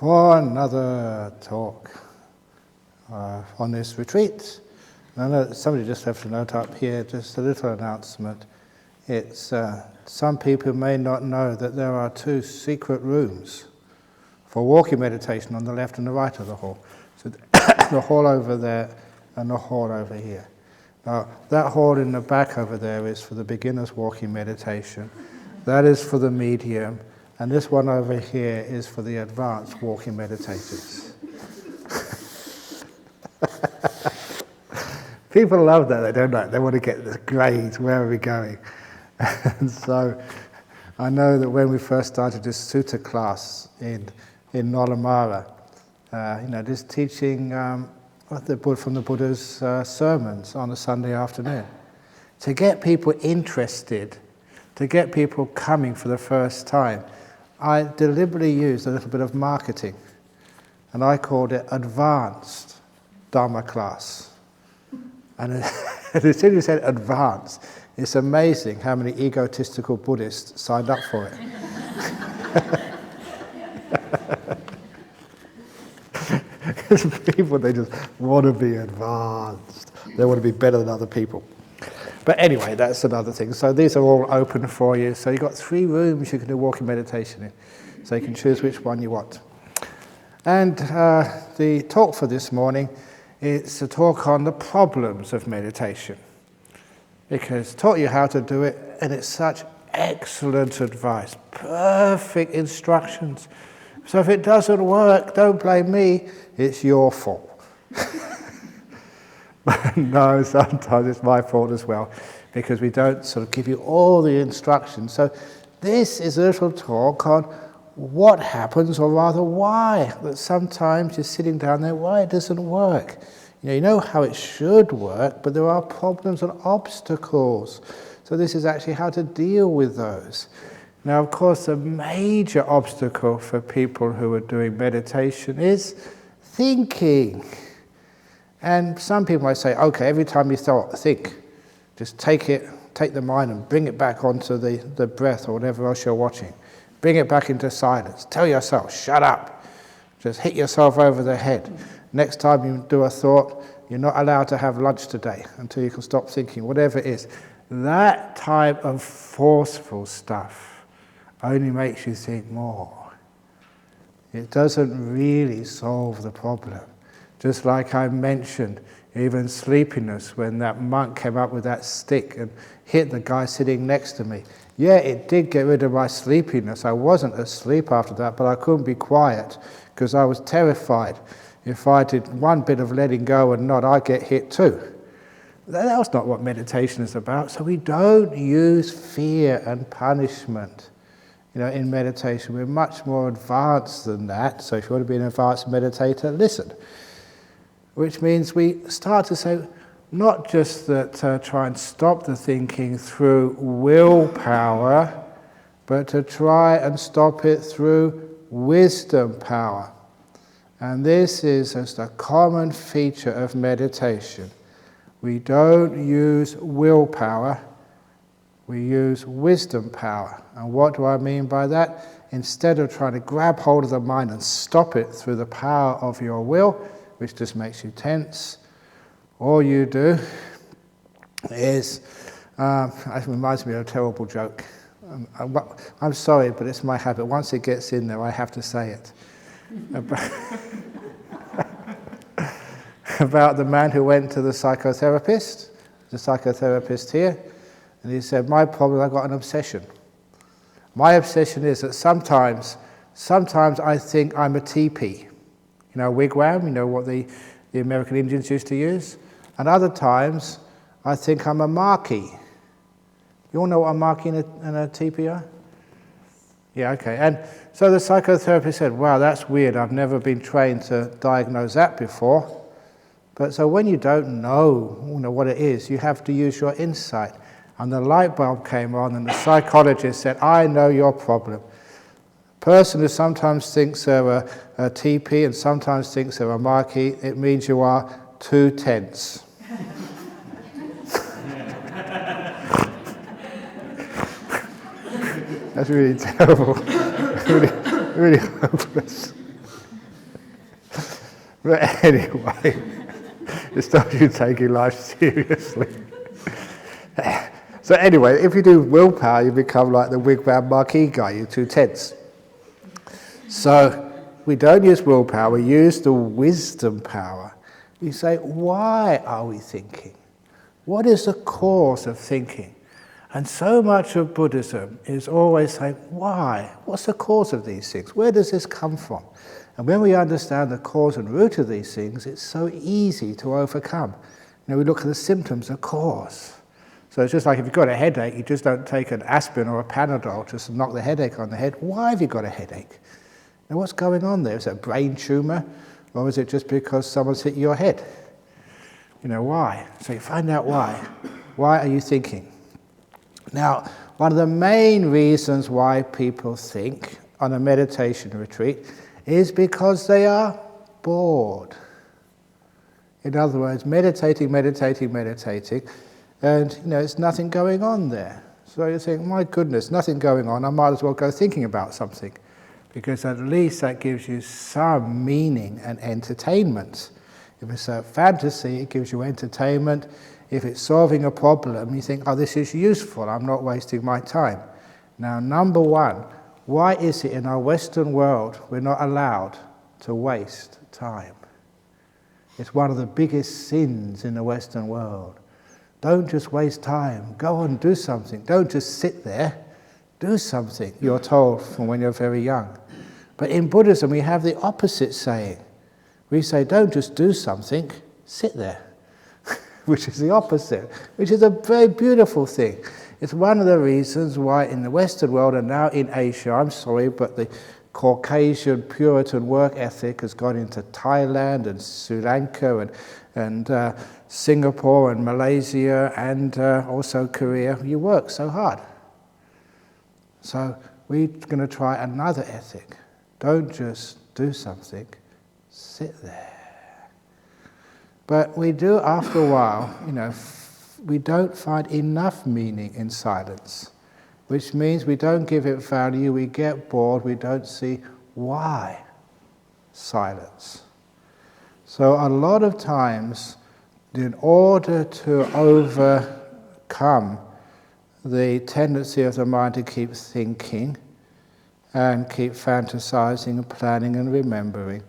for another talk on this retreat. And I know that somebody just left a note up here, just a little announcement. It's some people may not know that there are two secret rooms for walking meditation on the left and the right of the hall. So the hall over there and the hall over here. Now, that hall in the back over there is for the beginner's walking meditation. That is for the medium. And this one over here is for the advanced walking meditators. People love that, they don't know. They want to get the grades, where are we going? And so I know that when we first started this sutta class in Nolamara, just teaching from the Buddha's sermons on a Sunday afternoon, to get people interested, to get people coming for the first time, I deliberately used a little bit of marketing, and I called it Advanced Dharma Class. And as soon as you said advanced, it's amazing how many egotistical Buddhists signed up for it. Because people, they just want to be advanced. They want to be better than other people. But anyway, that's another thing. So these are all open for you. So you've got 3 rooms you can do walking meditation in. So you can choose which one you want. And the talk for this morning, it's a talk on the problems of meditation. Because I taught you how to do it, and it's such excellent advice, perfect instructions. So if it doesn't work, don't blame me, it's your fault. But no, sometimes it's my fault as well, because we don't sort of give you all the instructions. So this is a little talk on what happens, or rather why, that sometimes you're sitting down there, why it doesn't work. You know how it should work, but there are problems and obstacles. So this is actually how to deal with those. Now, of course, the major obstacle for people who are doing meditation is thinking. And some people might say, okay, every time you think, just take the mind and bring it back onto the breath or whatever else you're watching. Bring it back into silence. Tell yourself, shut up. Just hit yourself over the head. Next time you do a thought, you're not allowed to have lunch today until you can stop thinking, whatever it is. That type of forceful stuff only makes you think more. It doesn't really solve the problem. Just like I mentioned, even sleepiness, when that monk came up with that stick and hit the guy sitting next to me. Yeah, it did get rid of my sleepiness. I wasn't asleep after that, but I couldn't be quiet because I was terrified. If I did one bit of letting go and not, I'd get hit too. That's not what meditation is about. So we don't use fear and punishment, in meditation. We're much more advanced than that. So if you want to be an advanced meditator, listen. Which means we start to say, not just that try and stop the thinking through willpower, but to try and stop it through wisdom power. And this is just a common feature of meditation. We don't use willpower, we use wisdom power. And what do I mean by that? Instead of trying to grab hold of the mind and stop it through the power of your will, which just makes you tense, all you do is, it reminds me of a terrible joke. I'm sorry, but it's my habit. Once it gets in there, I have to say it. About the man who went to the psychotherapist here, and he said, my problem, I've got an obsession. My obsession is that sometimes I think I'm a teepee. Wigwam, what the American Indians used to use. And other times, I think I'm a marquee. You all know what a marquee and a teepee are? Yeah, okay. And so the psychotherapist said, wow, that's weird. I've never been trained to diagnose that before. But so when you don't know what it is, you have to use your insight. And the light bulb came on, and the psychologist said, I know your problem. Person who sometimes thinks they're a teepee and sometimes thinks they're a marquee, it means you are too tense. That's really terrible. Really hopeless. But anyway, it stops you taking life seriously. So anyway, if you do willpower, you become like the wigwam marquee guy, you're too tense. So we don't use willpower, we use the wisdom power. You say, why are we thinking? What is the cause of thinking? And so much of Buddhism is always saying, why? What's the cause of these things? Where does this come from? And when we understand the cause and root of these things, it's so easy to overcome. We look at the symptoms, the cause. So it's just like if you've got a headache, you just don't take an aspirin or a Panadol just to knock the headache on the head. Why have you got a headache? Now what's going on there? Is it a brain tumour? Or is it just because someone's hit your head? Why? So you find out why. Why are you thinking? Now, one of the main reasons why people think on a meditation retreat is because they are bored. In other words, meditating, and it's nothing going on there. So you think, my goodness, nothing going on, I might as well go thinking about something, because at least that gives you some meaning and entertainment. If it's a fantasy, it gives you entertainment. If it's solving a problem, you think, oh, this is useful, I'm not wasting my time. Now, number one, why is it in our Western world we're not allowed to waste time? It's one of the biggest sins in the Western world. Don't just waste time. Go on, do something. Don't just sit there. Do something, you're told from when you're very young. But in Buddhism, we have the opposite saying. We say, don't just do something, sit there. Which is the opposite, which is a very beautiful thing. It's one of the reasons why in the Western world and now in Asia, I'm sorry, but the Caucasian Puritan work ethic has gone into Thailand and Sri Lanka and Singapore and Malaysia and also Korea. You work so hard. So we're going to try another ethic. Don't just do something, sit there. But we do, after a while, we don't find enough meaning in silence, which means we don't give it value, we get bored, we don't see why silence. So a lot of times, in order to overcome the tendency of the mind to keep thinking and keep fantasizing and planning and remembering,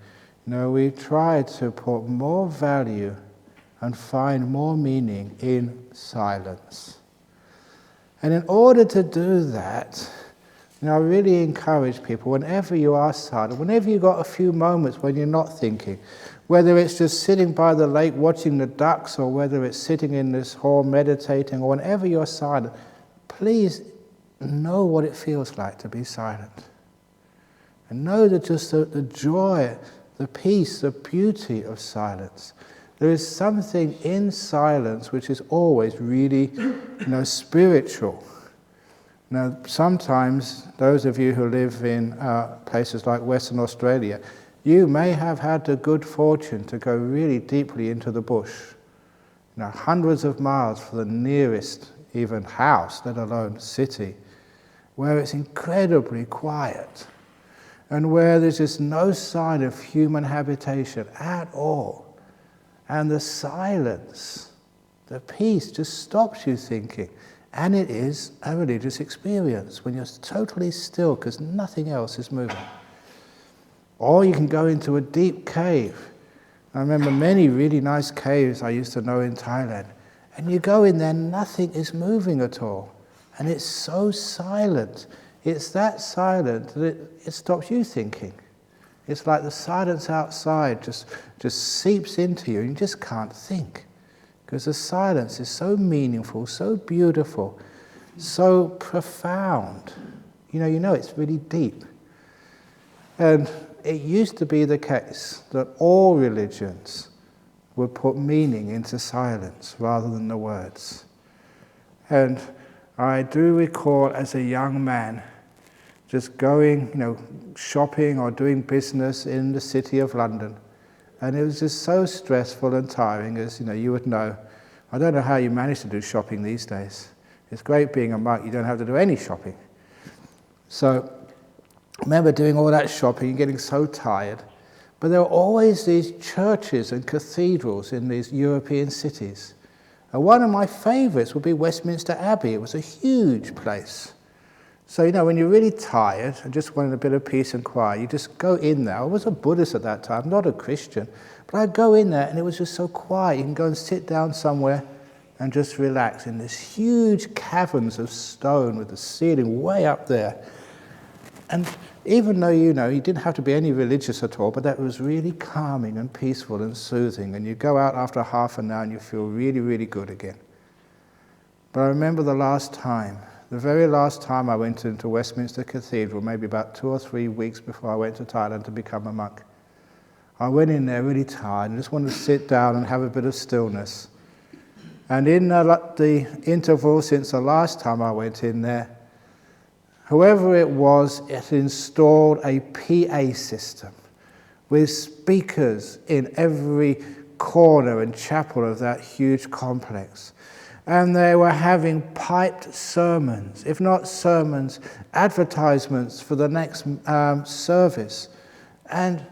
we try to put more value and find more meaning in silence. And in order to do that, I really encourage people, whenever you are silent, whenever you've got a few moments when you're not thinking, whether it's just sitting by the lake watching the ducks, or whether it's sitting in this hall meditating, or whenever you're silent, please know what it feels like to be silent. And know that just the joy, the peace, the beauty of silence. There is something in silence which is always really, spiritual. Now, sometimes those of you who live in places like Western Australia, you may have had the good fortune to go really deeply into the bush. Hundreds of miles for the nearest even house, let alone city, where it's incredibly quiet. And where there's just no sign of human habitation at all. And the silence, the peace just stops you thinking. And it is a religious experience when you're totally still because nothing else is moving. Or you can go into a deep cave. I remember many really nice caves I used to know in Thailand. And you go in there, nothing is moving at all. And it's so silent. It's that silent that it stops you thinking. It's like the silence outside just seeps into you and you just can't think. Because the silence is so meaningful, so beautiful, so profound. It's really deep. And it used to be the case that all religions would put meaning into silence rather than the words. And I do recall as a young man just going, shopping or doing business in the city of London. And it was just so stressful and tiring, as you would know. I don't know how you manage to do shopping these days. It's great being a monk, you don't have to do any shopping. So I remember doing all that shopping and getting so tired. But there were always these churches and cathedrals in these European cities. And one of my favourites would be Westminster Abbey. It was a huge place. So, when you're really tired and just wanted a bit of peace and quiet, you just go in there. I was a Buddhist at that time, not a Christian. But I'd go in there and it was just so quiet. You can go and sit down somewhere and just relax in this huge caverns of stone with the ceiling way up there. And even though, you didn't have to be any religious at all, but that was really calming and peaceful and soothing. And you go out after half an hour and you feel really, really good again. But I remember the very last time I went into Westminster Cathedral, maybe about 2 or 3 weeks before I went to Thailand to become a monk. I went in there really tired and just wanted to sit down and have a bit of stillness. And in the interval since the last time I went in there, whoever it was, it installed a PA system with speakers in every corner and chapel of that huge complex. And they were having piped sermons, if not sermons, advertisements for the next service. And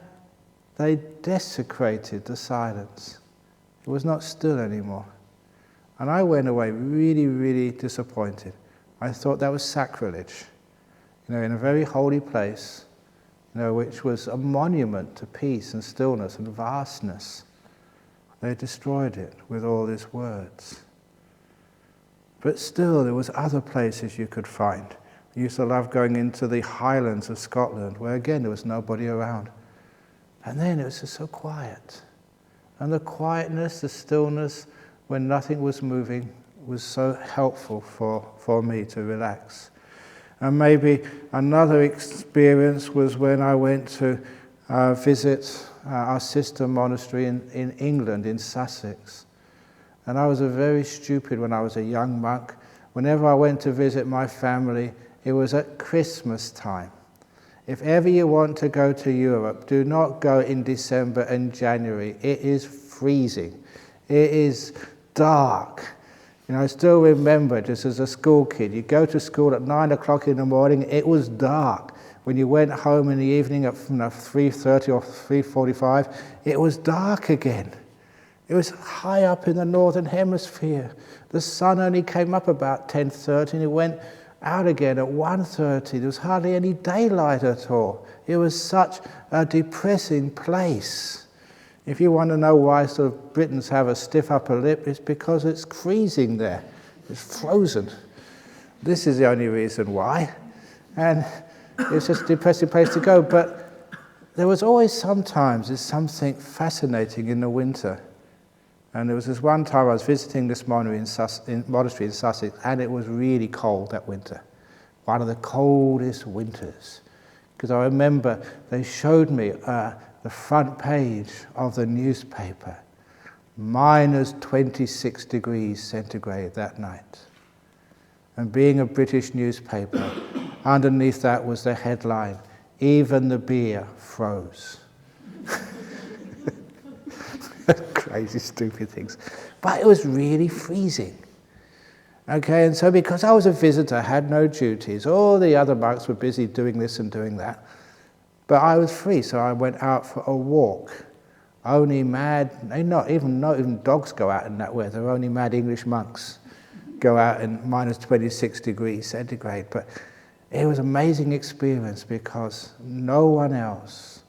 they desecrated the silence. It was not still anymore. And I went away really, really disappointed. I thought that was sacrilege. In a very holy place, which was a monument to peace and stillness and vastness. They destroyed it with all these words. But still, there was other places you could find. I used to love going into the Highlands of Scotland, where again, there was nobody around. And then it was just so quiet. And the quietness, the stillness, when nothing was moving, was so helpful for me to relax. And maybe another experience was when I went to visit our sister monastery in England, in Sussex. And I was very stupid when I was a young monk. Whenever I went to visit my family, it was at Christmas time. If ever you want to go to Europe, do not go in December and January. It is freezing. It is dark. I still remember, just as a school kid, you go to school at 9 o'clock in the morning, it was dark. When you went home in the evening at 3:30 or 3:45, it was dark again. It was high up in the northern hemisphere. The sun only came up about 10:30 and it went out again at 1:30. There was hardly any daylight at all. It was such a depressing place. If you want to know why sort of Britons have a stiff upper lip, it's because it's freezing there. It's frozen. This is the only reason why. And it's just a depressing place to go. But there was always sometimes something fascinating in the winter. And there was this one time I was visiting this monastery in Sussex, and it was really cold that winter. One of the coldest winters. Because I remember they showed me the front page of the newspaper, minus 26 degrees centigrade that night. And being a British newspaper, underneath that was the headline, "Even the beer froze." Crazy, stupid things. But it was really freezing. Okay, and so because I was a visitor, I had no duties. All the other monks were busy doing this and doing that. But I was free, so I went out for a walk. Only mad, not even dogs go out in that weather. Only mad English monks go out in minus 26 degrees centigrade. But it was an amazing experience because no one else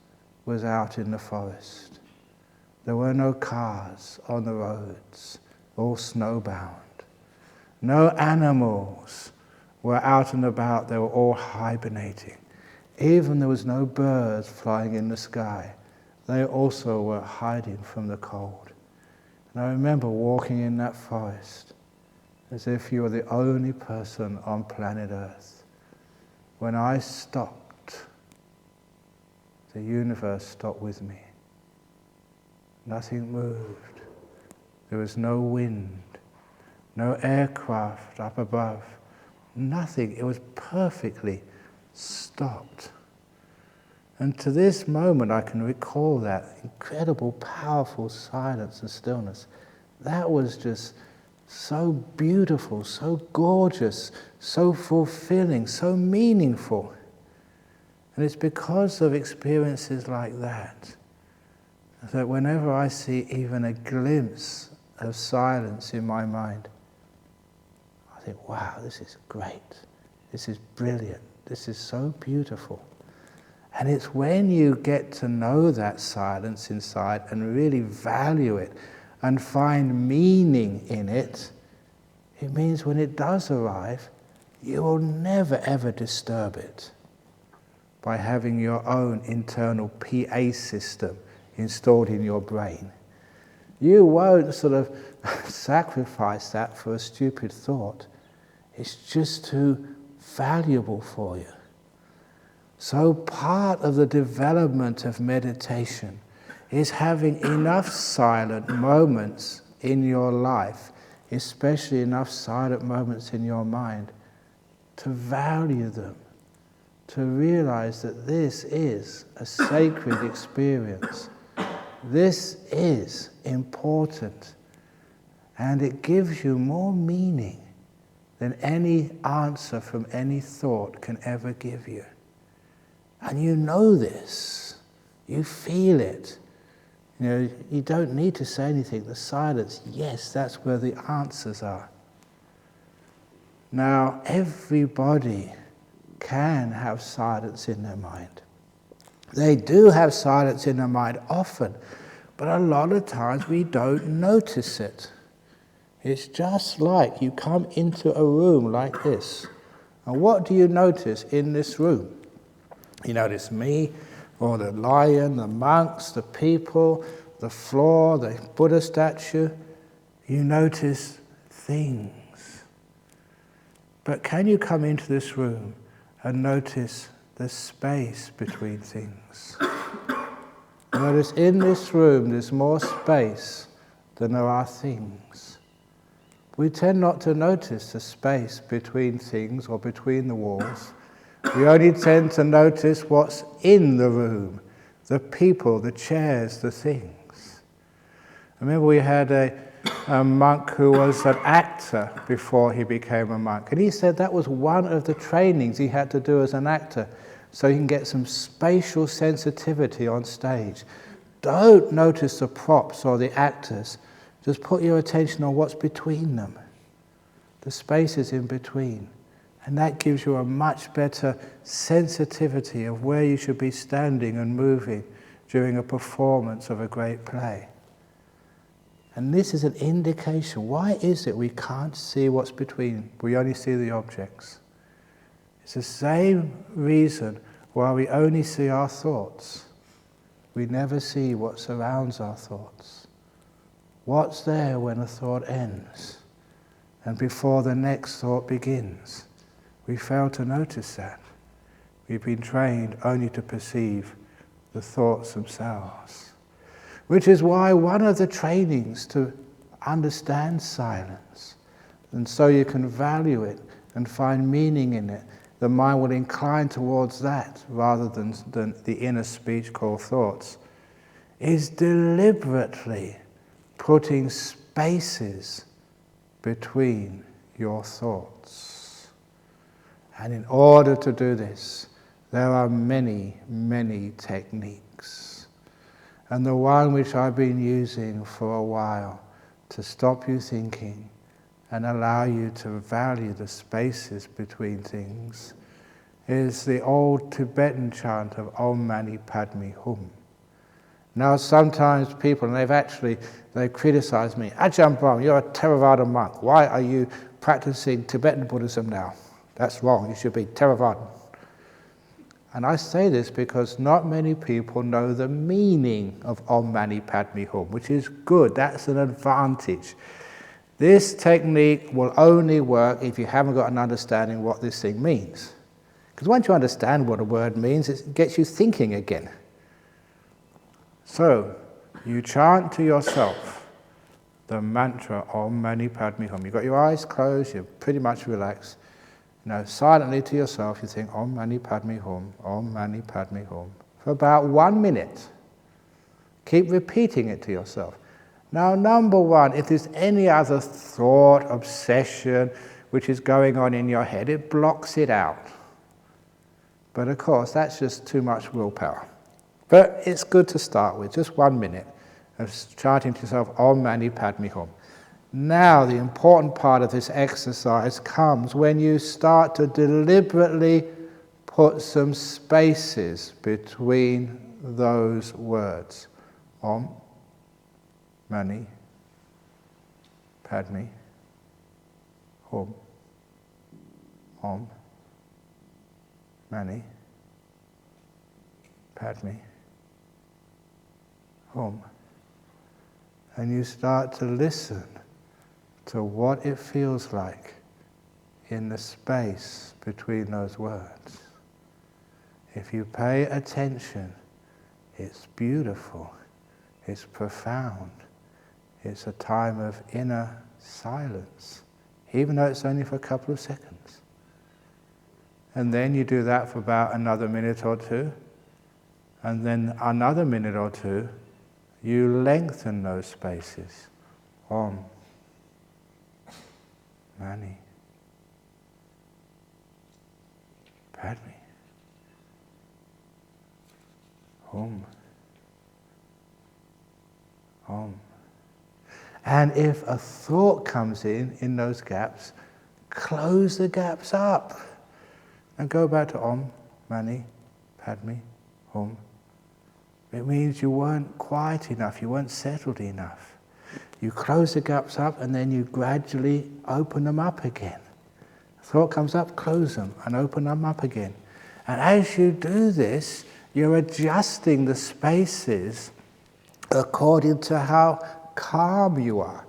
was out in the forest. There were no cars on the roads, all snowbound. No animals were out and about, they were all hibernating. Even there was no birds flying in the sky. They also were hiding from the cold. And I remember walking in that forest as if you were the only person on planet Earth. When I stopped, the universe stopped with me. Nothing moved. There was no wind, no aircraft up above, nothing. It was perfectly stopped. And to this moment I can recall that incredible, powerful silence and stillness. That was just so beautiful, so gorgeous, so fulfilling, so meaningful. And it's because of experiences like that that whenever I see even a glimpse of silence in my mind, I think, wow, this is great, this is brilliant, this is so beautiful. And it's when you get to know that silence inside and really value it and find meaning in it, it means when it does arrive, you will never ever disturb it by having your own internal PA system installed in your brain. You won't sort of sacrifice that for a stupid thought. It's just too valuable for you. So part of the development of meditation is having enough silent moments in your life, especially enough silent moments in your mind, to value them, to realize that this is a sacred experience. This is important, and it gives you more meaning than any answer from any thought can ever give you. And you know this, you feel it. You know, you don't need to say anything. The silence, yes, that's where the answers are. Now, everybody can have silence in their mind. They do have silence in their mind often, but a lot of times we don't notice it. It's just like you come into a room like this, and what do you notice in this room? You notice me, or the lion, the monks, the people, the floor, the Buddha statue. You notice things. But can you come into this room and notice the space between things? Notice in this room there's more space than there are things. We tend not to notice the space between things or between the walls. We only tend to notice what's in the room, the people, the chairs, the things. I remember we had a monk who was an actor before he became a monk, and he said that was one of the trainings he had to do as an actor, so he can get some spatial sensitivity on stage. Don't notice the props or the actors, just put your attention on what's between them, the spaces in between. And that gives you a much better sensitivity of where you should be standing and moving during a performance of a great play. And this is an indication. Why is it we can't see what's between? We only see the objects. It's the same reason why we only see our thoughts. We never see what surrounds our thoughts. What's there when a thought ends and before the next thought begins? We fail to notice that. We've been trained only to perceive the thoughts themselves. Which is why one of the trainings to understand silence, and so you can value it and find meaning in it, the mind will incline towards that rather than the inner speech called thoughts, is deliberately putting spaces between your thoughts. And in order to do this, there are many, many techniques. And the one which I've been using for a while to stop you thinking and allow you to value the spaces between things is the old Tibetan chant of Om Mani Padme Hum. Now sometimes people, and they've criticized me, Ajahn Brahm, you're a Theravada monk. Why are you practicing Tibetan Buddhism now? That's wrong, you should be Theravada. And I say this because not many people know the meaning of Om Mani Padme Hum, which is good, that's an advantage. This technique will only work if you haven't got an understanding what this thing means. Because once you understand what a word means, it gets you thinking again. So, you chant to yourself the mantra Om Mani Padme Hum. You've got your eyes closed, you're pretty much relaxed. Now, silently to yourself, you think Om Mani Padme Hum, Om Mani Padme Hum, for about 1 minute. Keep repeating it to yourself. Now, number one, if there's any other thought, obsession, which is going on in your head, it blocks it out. But of course, that's just too much willpower. But it's good to start with, just 1 minute of chanting to yourself, Om Mani Padme Hum. Now the important part of this exercise comes when you start to deliberately put some spaces between those words. Om Mani Padme Hum. Om Mani Padme Hum. And you start to listen to what it feels like in the space between those words. If you pay attention, it's beautiful, it's profound, it's a time of inner silence, even though it's only for a couple of seconds. And then you do that for about another minute or two, and then another minute or two, you lengthen those spaces. Om Mani Padme Hum. Om. And if a thought comes in those gaps, close the gaps up and go back to Om Mani Padme Hum. It means you weren't quiet enough, you weren't settled enough. You close the gaps up and then you gradually open them up again. Thought comes up, close them and open them up again. And as you do this, you're adjusting the spaces according to how calm you are.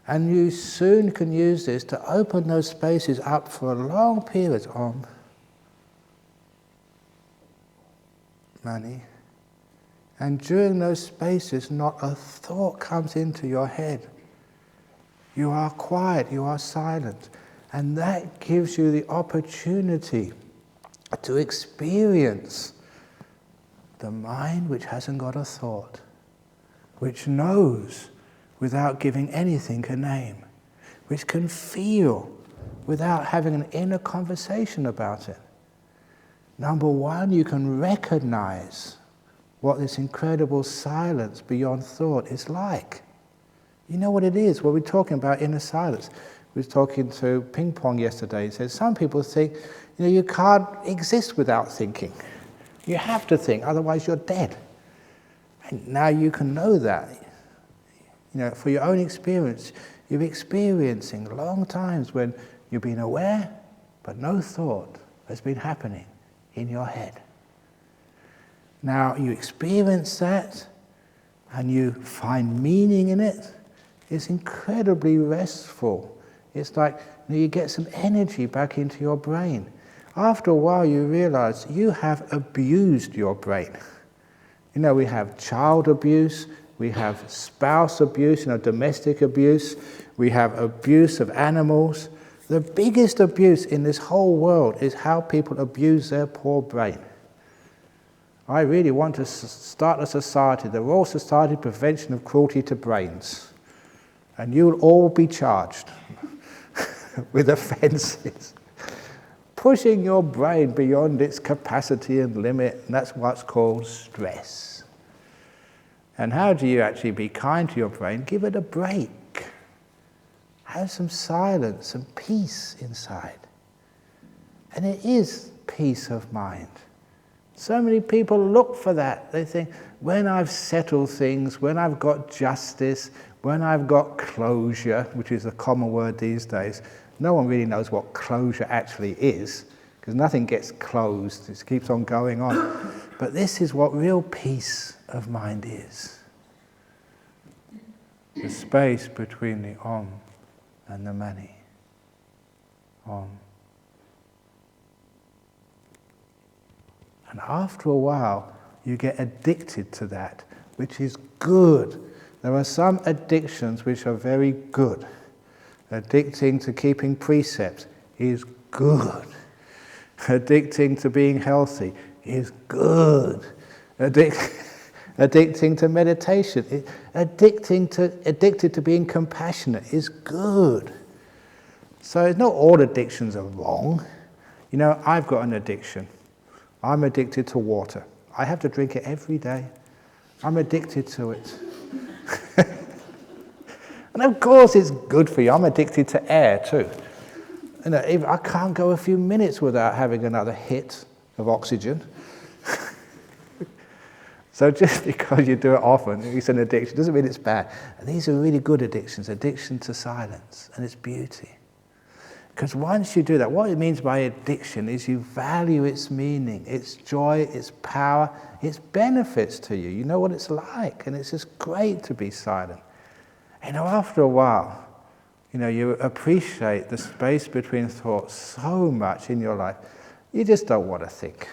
And you soon can use this to open those spaces up for a long period. Om Mani. And during those spaces, not a thought comes into your head. You are quiet, you are silent. And that gives you the opportunity to experience the mind which hasn't got a thought, which knows without giving anything a name, which can feel without having an inner conversation about it. Number one, you can recognize what this incredible silence beyond thought is like. You know what it is? Well, we're talking about inner silence. We were talking to Ping Pong yesterday. He said some people think, you can't exist without thinking. You have to think, otherwise you're dead. And now you can know that. For your own experience, you're experiencing long times when you've been aware, but no thought has been happening in your head. Now you experience that, and you find meaning in it. It's incredibly restful. It's like you get some energy back into your brain. After a while you realize you have abused your brain. We have child abuse, we have spouse abuse, domestic abuse, we have abuse of animals. The biggest abuse in this whole world is how people abuse their poor brain. I really want to start a society, the Royal Society of Prevention of Cruelty to Brains. And you'll all be charged with offences. Pushing your brain beyond its capacity and limit, and that's what's called stress. And how do you actually be kind to your brain? Give it a break. Have some silence and peace inside. And it is peace of mind. So many people look for that. They think, when I've settled things, when I've got justice, when I've got closure, which is a common word these days, no one really knows what closure actually is, because nothing gets closed, it keeps on going on. But this is what real peace of mind is. The space between the Om and the Mani. Om. And after a while, you get addicted to that, which is good. There are some addictions which are very good. Addicting to keeping precepts is good. Addicting to being healthy is good. Addicting to meditation, addicted to being compassionate is good. So not all addictions are wrong. I've got an addiction. I'm addicted to water. I have to drink it every day. I'm addicted to it. And of course it's good for you. I'm addicted to air too. You know, I can't go a few minutes without having another hit of oxygen. So just because you do it often, it's an addiction, doesn't mean it's bad. And these are really good addictions, addiction to silence and its beauty. Because once you do that, what it means by addiction is you value its meaning, its joy, its power, its benefits to you. You know what it's like, and it's just great to be silent. You know, after a while, you know, you appreciate the space between thoughts so much in your life, you just don't want to think.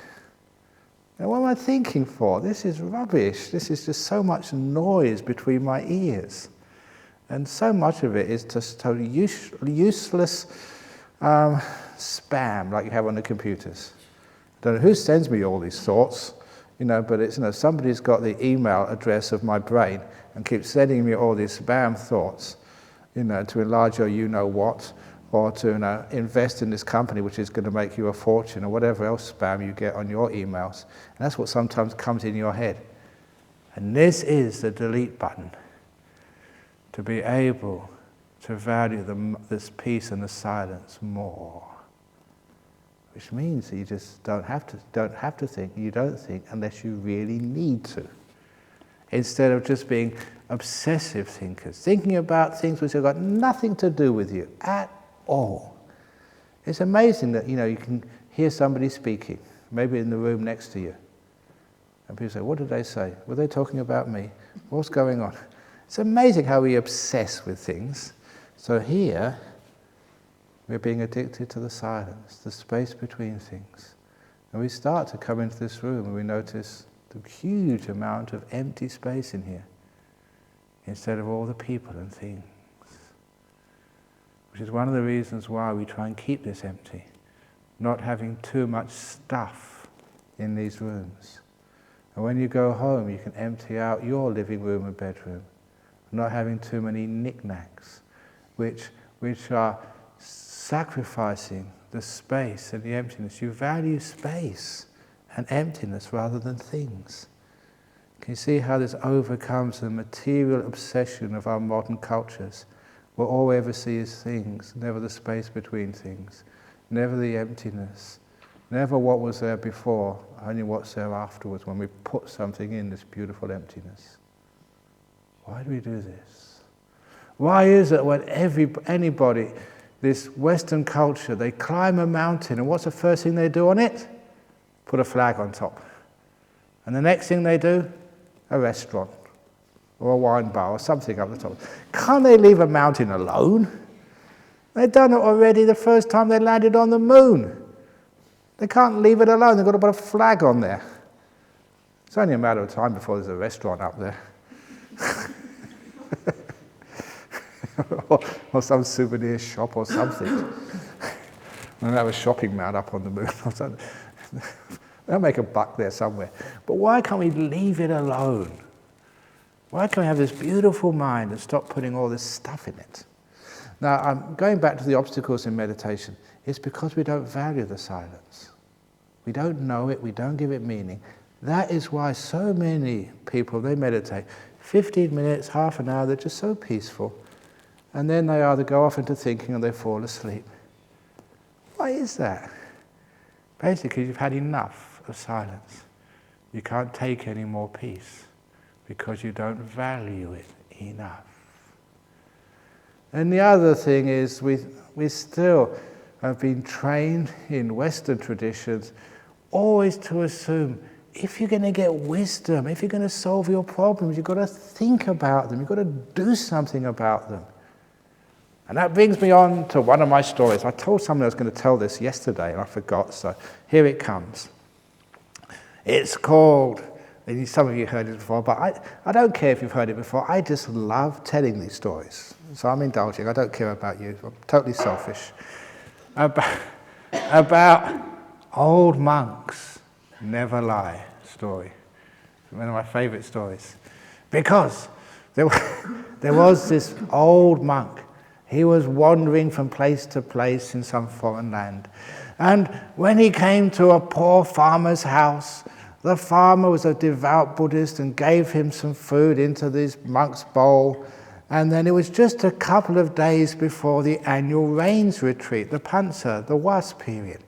And what am I thinking for? This is rubbish. This is just so much noise between my ears. And so much of it is just totally useless spam like you have on the computers. I don't know who sends me all these thoughts, you know, but it's, you know, somebody's got the email address of my brain and keeps sending me all these spam thoughts, you know, to enlarge your you-know-what, or to, you know, invest in this company which is going to make you a fortune, or whatever else spam you get on your emails. And that's what sometimes comes in your head. And this is the delete button, to be able to value this peace and the silence more. Which means that you just don't have to think. You don't think unless you really need to. Instead of just being obsessive thinkers, thinking about things which have got nothing to do with you at all. It's amazing that, you know, you can hear somebody speaking, maybe in the room next to you, and people say, what did they say? Were they talking about me? What's going on? It's amazing how we obsess with things. So here, we're being addicted to the silence, the space between things. And we start to come into this room and we notice the huge amount of empty space in here, instead of all the people and things. Which is one of the reasons why we try and keep this empty, not having too much stuff in these rooms. And when you go home, you can empty out your living room and bedroom, not having too many knickknacks, which are sacrificing the space and the emptiness. You value space and emptiness rather than things. Can you see how this overcomes the material obsession of our modern cultures? Where all we ever see is things, never the space between things, never the emptiness, never what was there before, only what's there afterwards when we put something in this beautiful emptiness. Why do we do this? Why is it when anybody, this Western culture, they climb a mountain and what's the first thing they do on it? Put a flag on top. And the next thing they do? A restaurant. Or a wine bar, or something up the top. Can't they leave a mountain alone? They've done it already the first time they landed on the moon. They can't leave it alone, they've got to put a flag on there. It's only a matter of time before there's a restaurant up there. or some souvenir shop or something. They'll have a shopping mart up on the moon or something. They'll make a buck there somewhere. But why can't we leave it alone? Why can't we have this beautiful mind and stop putting all this stuff in it? Now, I'm going back to the obstacles in meditation. It's because we don't value the silence. We don't know it, we don't give it meaning. That is why so many people, they meditate 15 minutes, half an hour, they're just so peaceful. And then they either go off into thinking or they fall asleep. Why is that? Basically, you've had enough of silence. You can't take any more peace, because you don't value it enough. And the other thing is we still have been trained in Western traditions always to assume if you're going to get wisdom, if you're going to solve your problems, you've got to think about them, you've got to do something about them. And that brings me on to one of my stories. I told someone I was going to tell this yesterday and I forgot, so here it comes. It's called, some of you heard it before, but I don't care if you've heard it before. I just love telling these stories. So I'm indulging. I don't care about you. I'm totally selfish. About old monks never lie story. One of my favorite stories. Because there was this old monk. He was wandering from place to place in some foreign land. And when he came to a poor farmer's house, The farmer was a devout Buddhist and gave him some food into this monk's bowl. And then it was just a couple of days before the annual rains retreat, the Pansa, the was period.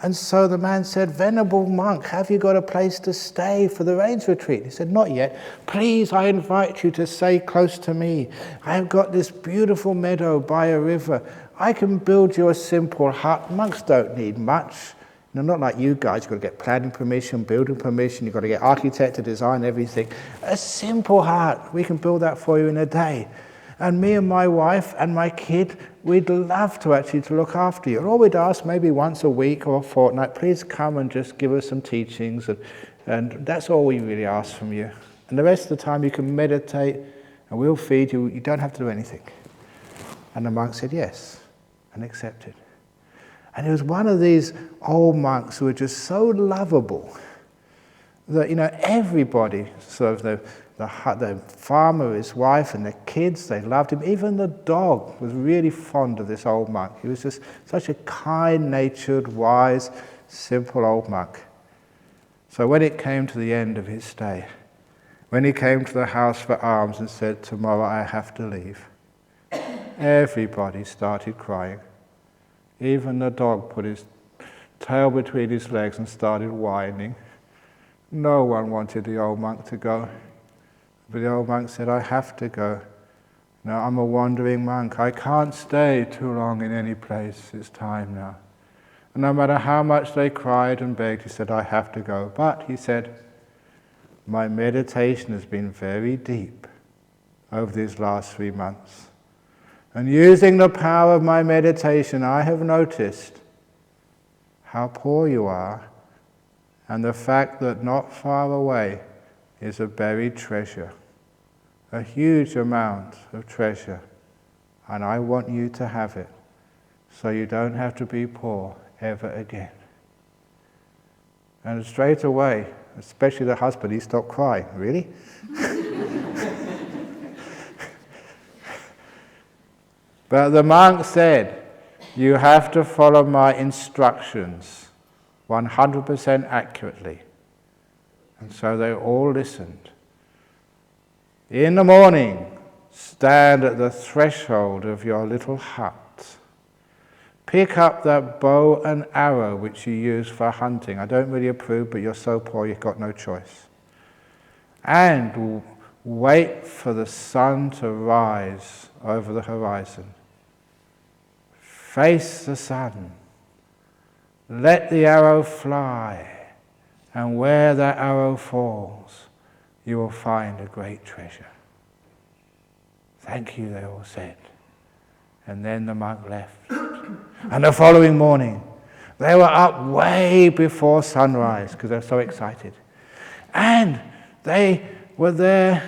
And so the man said, "Venerable monk, have you got a place to stay for the rains retreat?" He said, "Not yet. Please, I invite you to stay close to me. I've got this beautiful meadow by a river. I can build you a simple hut. Monks don't need much. Not like you guys, you've got to get planning permission, building permission, you've got to get architect to design everything. A simple hut, we can build that for you in a day. And me and my wife and my kid, we'd love to actually to look after you. And all we'd ask, maybe once a week or a fortnight, please come and just give us some teachings. And that's all we really ask from you. And the rest of the time you can meditate and we'll feed you. You don't have to do anything." And the monk said yes and accepted. And he was one of these old monks who were just so lovable that, everybody, sort of the farmer, his wife, and the kids, they loved him. Even the dog was really fond of this old monk. He was just such a kind-natured, wise, simple old monk. So when it came to the end of his stay, when he came to the house for alms and said, "Tomorrow I have to leave," everybody started crying. Even the dog put his tail between his legs and started whining. No one wanted the old monk to go. But the old monk said, "I have to go. Now I'm a wandering monk. I can't stay too long in any place. It's time now." And no matter how much they cried and begged, he said, "I have to go." But, he said, "My meditation has been very deep over these last 3 months. And using the power of my meditation, I have noticed how poor you are, and the fact that not far away is a buried treasure, a huge amount of treasure, and I want you to have it, so you don't have to be poor ever again." And straight away, especially the husband, he stopped crying. "Really?" But the monk said, "You have to follow my instructions 100% accurately." And so they all listened. "In the morning, stand at the threshold of your little hut. Pick up that bow and arrow which you use for hunting." I don't really approve, but you're so poor you've got no choice. "And wait for the sun to rise over the horizon. Face the sun. Let the arrow fly, and where that arrow falls, you will find a great treasure." "Thank you," they all said. And then the monk left. And the following morning, they were up way before sunrise because they're so excited. And they were there,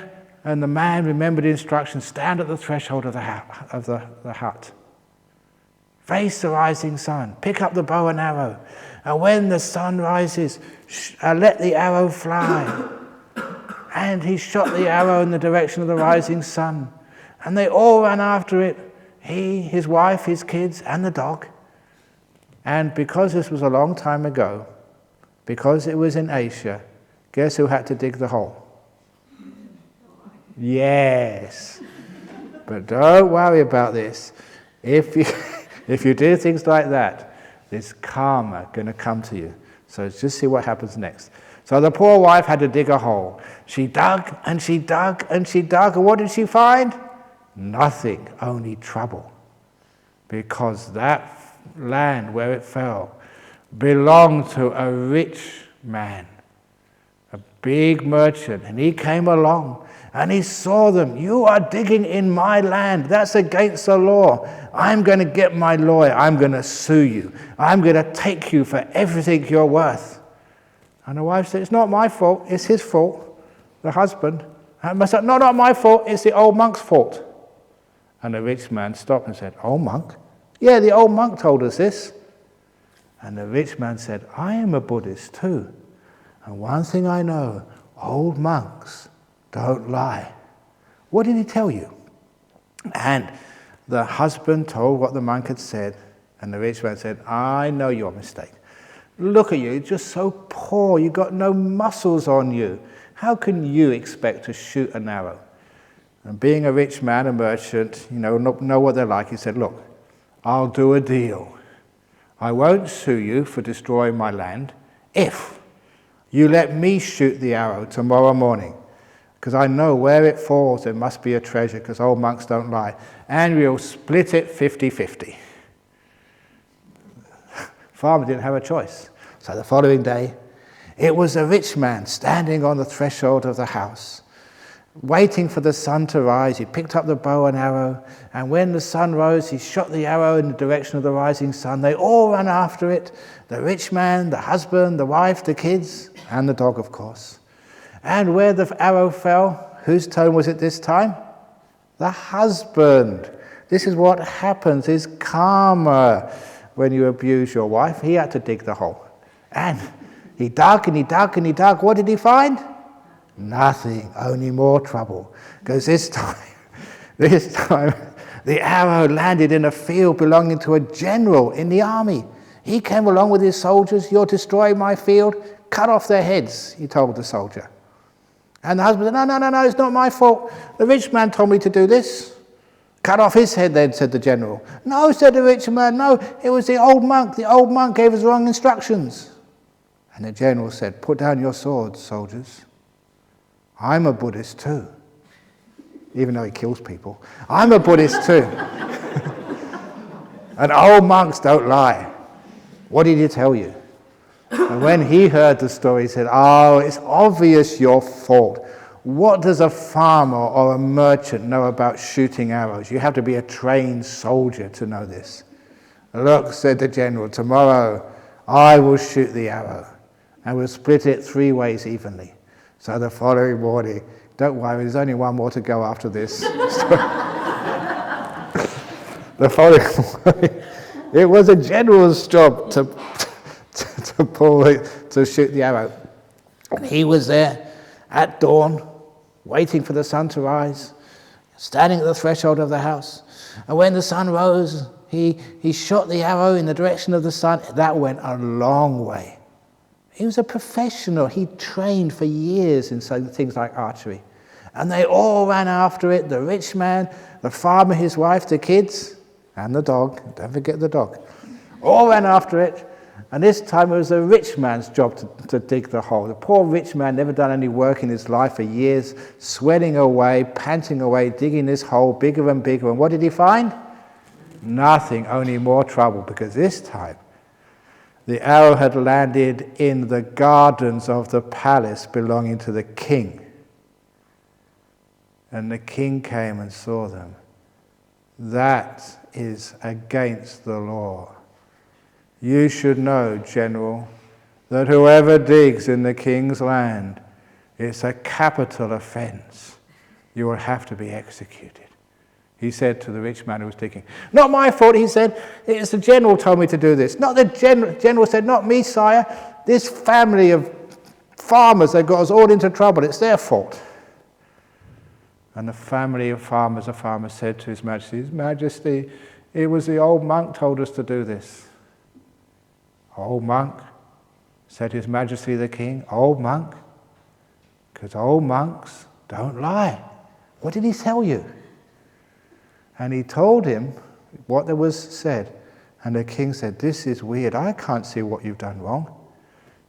and the man remembered the instructions: stand at the threshold of the hut. Face the rising sun, pick up the bow and arrow, and when the sun rises, let the arrow fly. And he shot the arrow in the direction of the rising sun, and they all ran after it, he, his wife, his kids, and the dog. And because this was a long time ago, because it was in Asia, guess who had to dig the hole? Yes. But don't worry about this. If you do things like that, there's karma going to come to you. So just see what happens next. So the poor wife had to dig a hole. She dug and she dug and she dug, and what did she find? Nothing, only trouble. Because that land where it fell belonged to a rich man, a big merchant, and he came along and he saw them. "You are digging in my land. That's against the law. I'm going to get my lawyer. I'm going to sue you. I'm going to take you for everything you're worth." And the wife said, "It's not my fault. It's his fault." The husband, "No, not my fault. It's the old monk's fault." And the rich man stopped and said, "Old monk? Yeah, the old monk told us this." And the rich man said, "I am a Buddhist too. And one thing I know, old monks don't lie." "What did he tell you?" And the husband told what the monk had said, and the rich man said, "I know your mistake. Look at you, just so poor, you've got no muscles on you. How can you expect to shoot an arrow? And being a rich man, a merchant, know what they're like. He said, look, I'll do a deal. I won't sue you for destroying my land if you let me shoot the arrow tomorrow morning, because I know where it falls there must be a treasure, because old monks don't lie, and we'll split it 50-50. Farmer didn't have a choice. So the following day, it was a rich man standing on the threshold of the house, waiting for the sun to rise. He picked up the bow and arrow, and when the sun rose, he shot the arrow in the direction of the rising sun. They all ran after it, the rich man, the husband, the wife, the kids, and the dog, of course. And where the arrow fell, whose turn was it this time? The husband. This is what happens, is karma when you abuse your wife. He had to dig the hole. And he dug and he dug and he dug. What did he find? Nothing, only more trouble. Because this time, the arrow landed in a field belonging to a general in the army. He came along with his soldiers. You're destroying my field. Cut off their heads, he told the soldier. And the husband said, no, it's not my fault. The rich man told me to do this. Cut off his head then, said the general. No, said the rich man, no, it was the old monk. The old monk gave us wrong instructions. And the general said, put down your swords, soldiers. I'm a Buddhist too. Even though he kills people. I'm a Buddhist too. And old monks don't lie. What did he tell you? And when he heard the story, he said, oh, it's obvious your fault. What does a farmer or a merchant know about shooting arrows? You have to be a trained soldier to know this. Look, said the general, tomorrow I will shoot the arrow and we'll split it 3 ways evenly. So the following morning, don't worry, there's only one more to go after this. The following morning, it was a general's job to shoot the arrow. And he was there at dawn, waiting for the sun to rise, standing at the threshold of the house. And when the sun rose, he shot the arrow in the direction of the sun. That went a long way. He was a professional. He trained for years in things like archery. And they all ran after it, the rich man, the farmer, his wife, the kids, and the dog. Don't forget the dog. All ran after it. And this time it was the rich man's job to dig the hole. The poor rich man never done any work in his life for years, sweating away, panting away, digging this hole bigger and bigger. And what did he find? Nothing, only more trouble, because this time the arrow had landed in the gardens of the palace belonging to the king. And the king came and saw them. That is against the law. You should know, General, that whoever digs in the king's land, it's a capital offense. You will have to be executed. He said to the rich man who was digging, not my fault, he said, it's the general told me to do this. Not the general said, not me, sire. This family of farmers, they got us all into trouble. It's their fault. And the family of farmers, a farmer said to His Majesty, it was the old monk told us to do this. Old monk, said His Majesty the King, old monk, because old monks don't lie. What did he tell you? And he told him what there was said. And the king said, this is weird. I can't see what you've done wrong.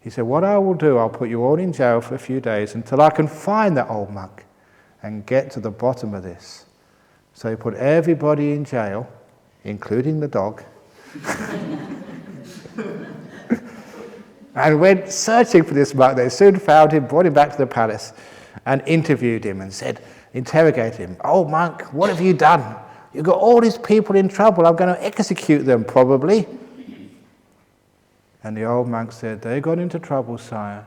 He said, what I will do, I'll put you all in jail for a few days until I can find that old monk and get to the bottom of this. So he put everybody in jail, including the dog, and went searching for this monk. They soon found him, brought him back to the palace, and interviewed him and said, interrogated him, "Oh monk, what have you done? You've got all these people in trouble. I'm going to execute them, probably." And the old monk said, "They got into trouble, sire,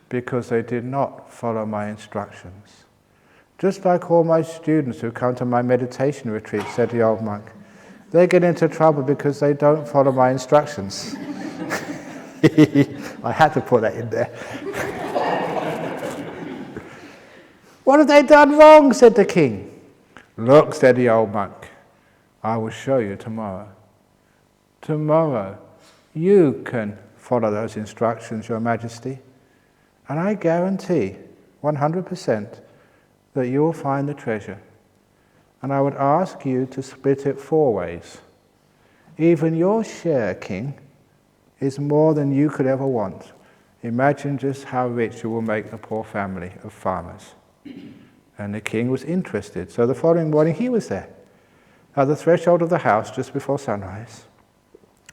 because they did not follow my instructions. Just like all my students who come to my meditation retreat," said the old monk. "They get into trouble because they don't follow my instructions." I had to put that in there. "What have they done wrong?" said the king. "Look," said the old monk, "I will show you tomorrow. Tomorrow you can follow those instructions, Your Majesty, and I guarantee 100% that you will find the treasure. And I would ask you to split it 4 ways. Even your share, King, is more than you could ever want. Imagine just how rich you will make the poor family of farmers. And the king was interested. So the following morning he was there, at the threshold of the house just before sunrise.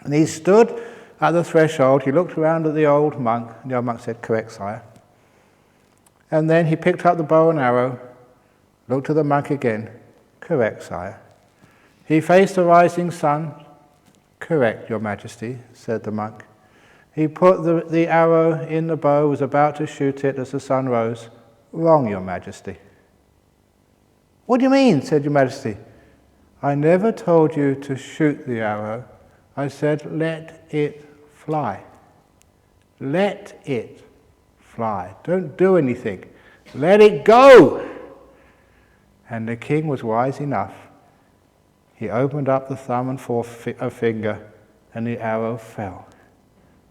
And he stood at the threshold, he looked around at the old monk, and the old monk said, "Correct, sire." And then he picked up the bow and arrow, looked at the monk again, "Correct, sire." He faced the rising sun. "Correct, Your Majesty," said the monk. He put the arrow in the bow, was about to shoot it as the sun rose. "Wrong, Your Majesty." "What do you mean?" said Your Majesty. "I never told you to shoot the arrow. I said, let it fly. Let it fly. Don't do anything. Let it go." And the king was wise enough. He opened up the thumb and forefinger, and the arrow fell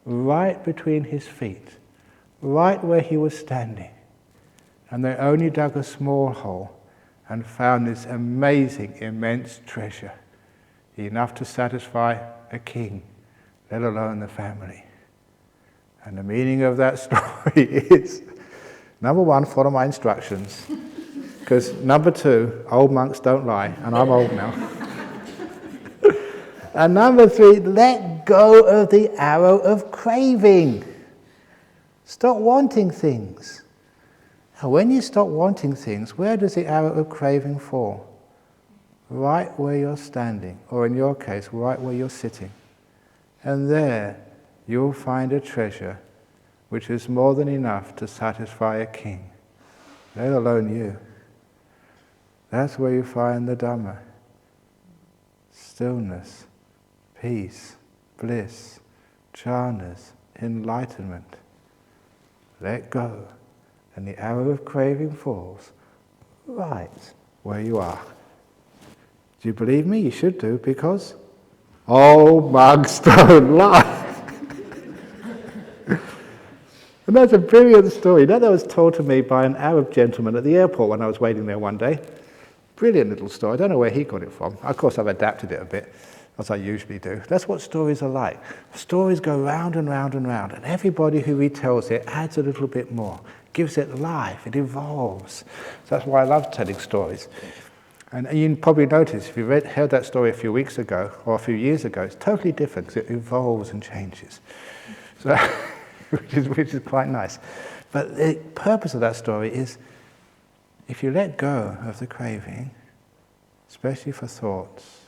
right between his feet, right where he was standing. And they only dug a small hole and found this amazing, immense treasure, enough to satisfy a king, let alone the family. And the meaning of that story is, number 1, follow my instructions. Because number 2, old monks don't lie, and I'm old now. And number 3, let go of the arrow of craving. Stop wanting things. And when you stop wanting things, where does the arrow of craving fall? Right where you're standing, or in your case, right where you're sitting. And there you'll find a treasure which is more than enough to satisfy a king, let alone you. That's where you find the Dhamma. Stillness, peace, bliss, jhanas, enlightenment. Let go, and the arrow of craving falls right where you are. Do you believe me? You should do, because old monks don't lie. And that's a brilliant story. That was told to me by an Arab gentleman at the airport when I was waiting there one day. Brilliant little story. I don't know where he got it from. Of course, I've adapted it a bit, as I usually do. That's what stories are like. Stories go round and round and round, and everybody who retells it adds a little bit more, gives it life, it evolves. So that's why I love telling stories. And you probably noticed, if you heard that story a few weeks ago, or a few years ago, it's totally different, because it evolves and changes. So, which is quite nice. But the purpose of that story is, if you let go of the craving, especially for thoughts,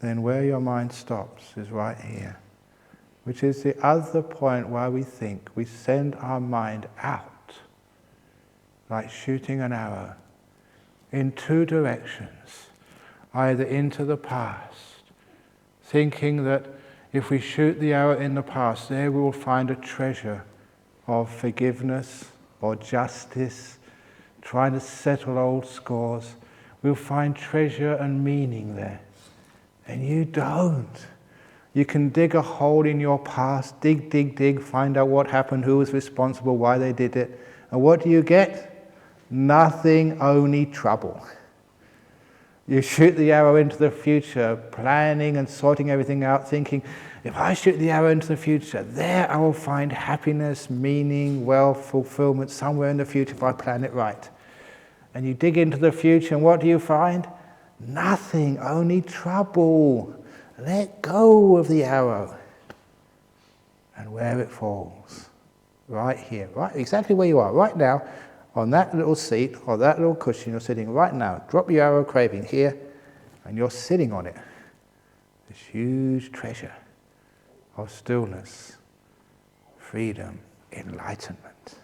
then where your mind stops is right here, which is the other point where we think. We send our mind out, like shooting an arrow, in 2 directions, either into the past, thinking that if we shoot the arrow in the past, there we will find a treasure of forgiveness or justice, trying to settle old scores. We'll find treasure and meaning there. And you don't. You can dig a hole in your past, dig, find out what happened, who was responsible, why they did it. And what do you get? Nothing, only trouble. You shoot the arrow into the future, planning and sorting everything out, thinking, if I shoot the arrow into the future, there I will find happiness, meaning, wealth, fulfillment somewhere in the future if I plan it right. And you dig into the future, and what do you find? Nothing, only trouble. Let go of the arrow. And where it falls, right here, right exactly where you are, right now, on that little seat or that little cushion you're sitting right now. Drop your arrow craving here, and you're sitting on it. This huge treasure of stillness, freedom, enlightenment.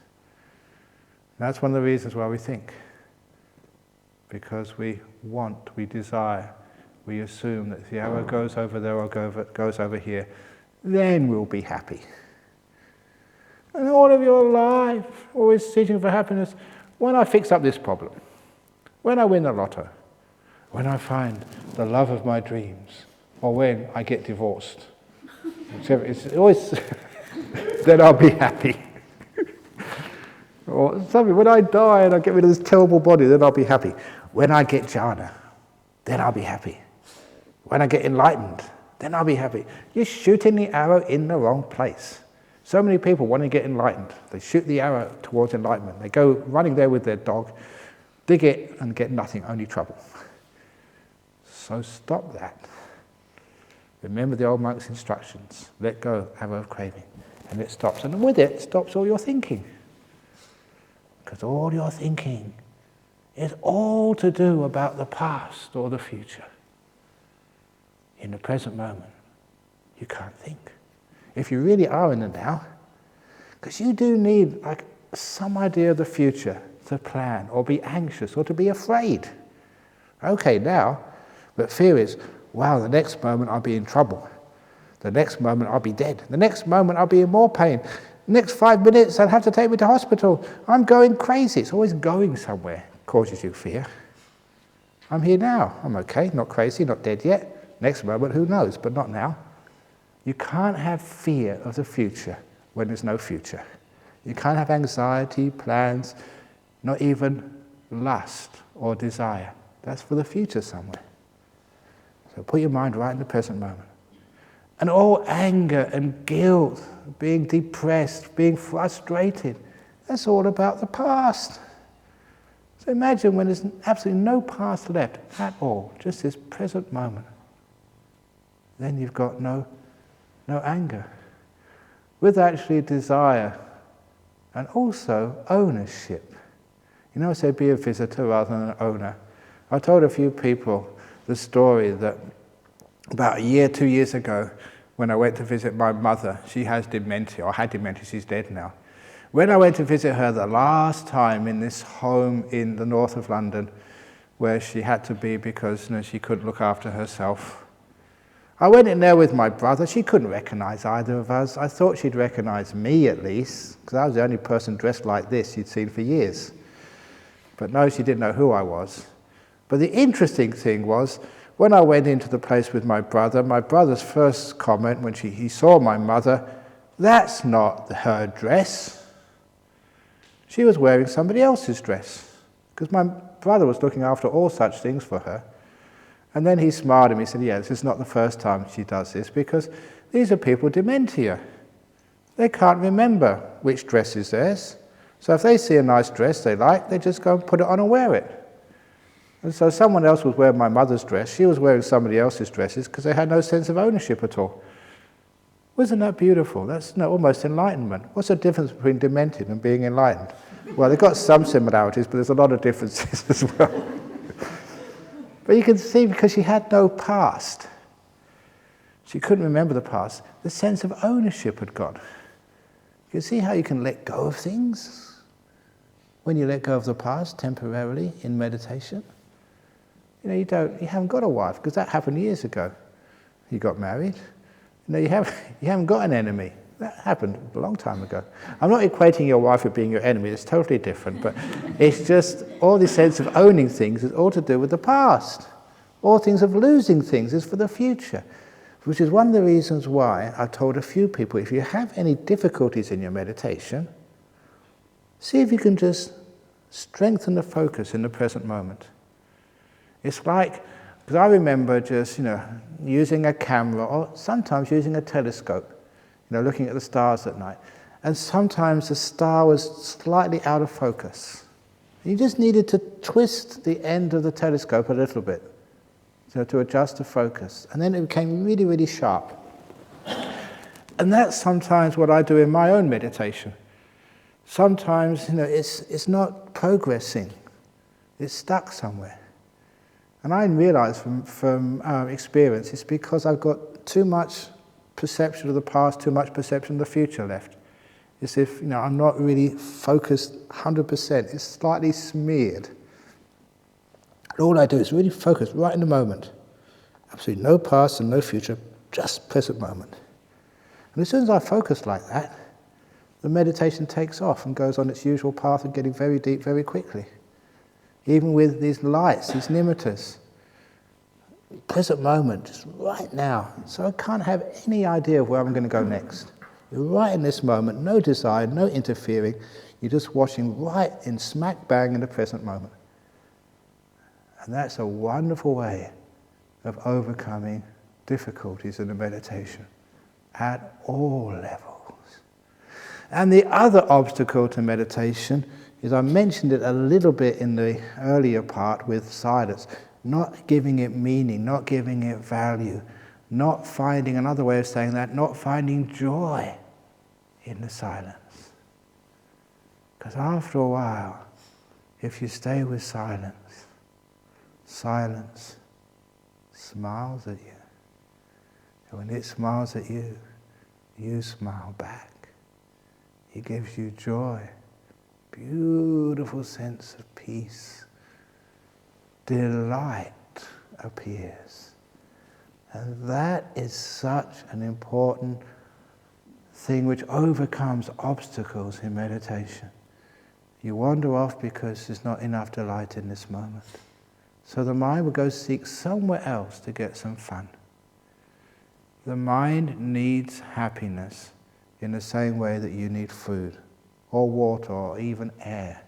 That's one of the reasons why we think. Because we want, we desire, we assume that if the arrow goes over there or goes over here, then we'll be happy. And all of your life, always seeking for happiness. When I fix up this problem, when I win the lotto, when I find the love of my dreams, or when I get divorced. It's always then I'll be happy. Or something, when I die and I get rid of this terrible body, then I'll be happy. When I get jhana, then I'll be happy. When I get enlightened, then I'll be happy. You're shooting the arrow in the wrong place. So many people want to get enlightened. They shoot the arrow towards enlightenment. They go running there with their dog, dig it and get nothing, only trouble. So stop that. Remember the old monk's instructions. Let go, arrow of craving. And it stops. And with it, stops all your thinking. Because all your thinking is all to do about the past or the future. In the present moment, you can't think. If you really are in the now, because you do need like some idea of the future to plan or be anxious or to be afraid. Okay, now, but fear is, wow, the next moment I'll be in trouble. The next moment I'll be dead. The next moment I'll be in more pain. The next 5 minutes they'll have to take me to hospital. I'm going crazy. It's always going somewhere causes you fear. I'm here now. I'm okay, not crazy, not dead yet. Next moment, who knows, but not now. You can't have fear of the future when there's no future. You can't have anxiety, plans, not even lust or desire. That's for the future somewhere. So put your mind right in the present moment. And all anger and guilt, being depressed, being frustrated, that's all about the past. So imagine when there's absolutely no past left at all, just this present moment. Then you've got no anger. With actually desire and also ownership. You know, I said be a visitor rather than an owner. I told a few people the story that about a year, 2 years ago, when I went to visit my mother, she has dementia, or had dementia, she's dead now. When I went to visit her the last time in this home in the north of London, where she had to be because she couldn't look after herself, I went in there with my brother. She couldn't recognize either of us. I thought she'd recognize me at least, because I was the only person dressed like this she'd seen for years. But no, she didn't know who I was. But the interesting thing was, when I went into the place with my brother's first comment when he saw my mother, that's not her dress. She was wearing somebody else's dress, because my brother was looking after all such things for her. And then he smiled at me and said, yeah, this is not the first time she does this, because these are people with dementia. They can't remember which dress is theirs. So if they see a nice dress they like, they just go and put it on and wear it. And so someone else was wearing my mother's dress. She was wearing somebody else's dresses because they had no sense of ownership at all. Wasn't that beautiful? That's almost enlightenment. What's the difference between demented and being enlightened? Well, they've got some similarities, but there's a lot of differences as well. But you can see, because she had no past, she couldn't remember the past, the sense of ownership had gone. You can see how you can let go of things when you let go of the past temporarily in meditation. You haven't got a wife, because that happened years ago. You got married. You haven't got an enemy. That happened a long time ago. I'm not equating your wife with being your enemy, it's totally different, but it's just all this sense of owning things is all to do with the past. All things of losing things is for the future, which is one of the reasons why I've told a few people, if you have any difficulties in your meditation, see if you can just strengthen the focus in the present moment. It's like, because I remember just, using a camera or sometimes using a telescope, looking at the stars at night. And sometimes the star was slightly out of focus. You just needed to twist the end of the telescope a little bit to adjust the focus. And then it became really, really sharp. And that's sometimes what I do in my own meditation. Sometimes, it's not progressing. It's stuck somewhere. And I realize from experience, it's because I've got too much perception of the past, too much perception of the future left. It's if I'm not really focused 100%. It's slightly smeared. And all I do is really focus right in the moment. Absolutely no past and no future, just present moment. And as soon as I focus like that, the meditation takes off and goes on its usual path of getting very deep very quickly. Even with these lights, these nimittas. Present moment, just right now. So I can't have any idea of where I'm going to go next. You're right in this moment, no desire, no interfering. You're just watching right in smack bang in the present moment. And that's a wonderful way of overcoming difficulties in the meditation at all levels. And the other obstacle to meditation is, I mentioned it a little bit in the earlier part with silence, not giving it meaning, not giving it value, not finding, another way of saying that, not finding joy in the silence. Because after a while, if you stay with silence, silence smiles at you. And when it smiles at you, you smile back. It gives you joy, beautiful sense of peace. Delight appears. And that is such an important thing which overcomes obstacles in meditation. You wander off because there's not enough delight in this moment. So the mind will go seek somewhere else to get some fun. The mind needs happiness in the same way that you need food, or water, or even air.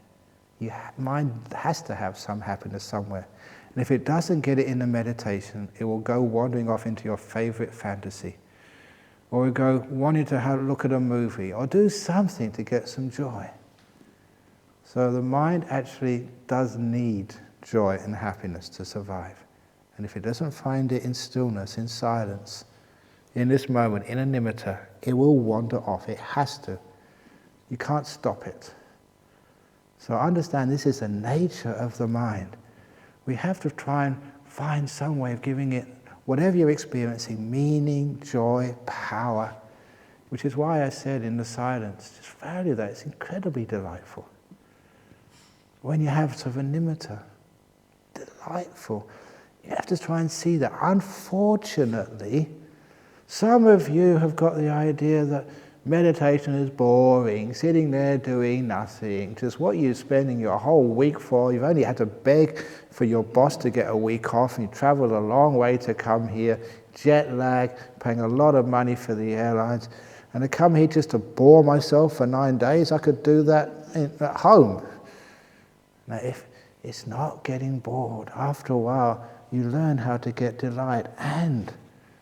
Mind has to have some happiness somewhere. And if it doesn't get it in the meditation, it will go wandering off into your favorite fantasy. Or it will go wanting to look at a movie, or do something to get some joy. So the mind actually does need joy and happiness to survive. And if it doesn't find it in stillness, in silence, in this moment, in a nimitta, it will wander off. It has to. You can't stop it. So understand this is the nature of the mind. We have to try and find some way of giving it, whatever you're experiencing, meaning, joy, power, which is why I said in the silence, just value that. It's incredibly delightful. When you have sort of a nimitta, delightful, you have to try and see that. Unfortunately, some of you have got the idea that meditation is boring, sitting there doing nothing, just what you're spending your whole week for. You've only had to beg for your boss to get a week off, and you travelled a long way to come here, jet lag, paying a lot of money for the airlines, and to come here just to bore myself for 9 days. I could do that at home. Now, if it's not getting bored, after a while, you learn how to get delight. And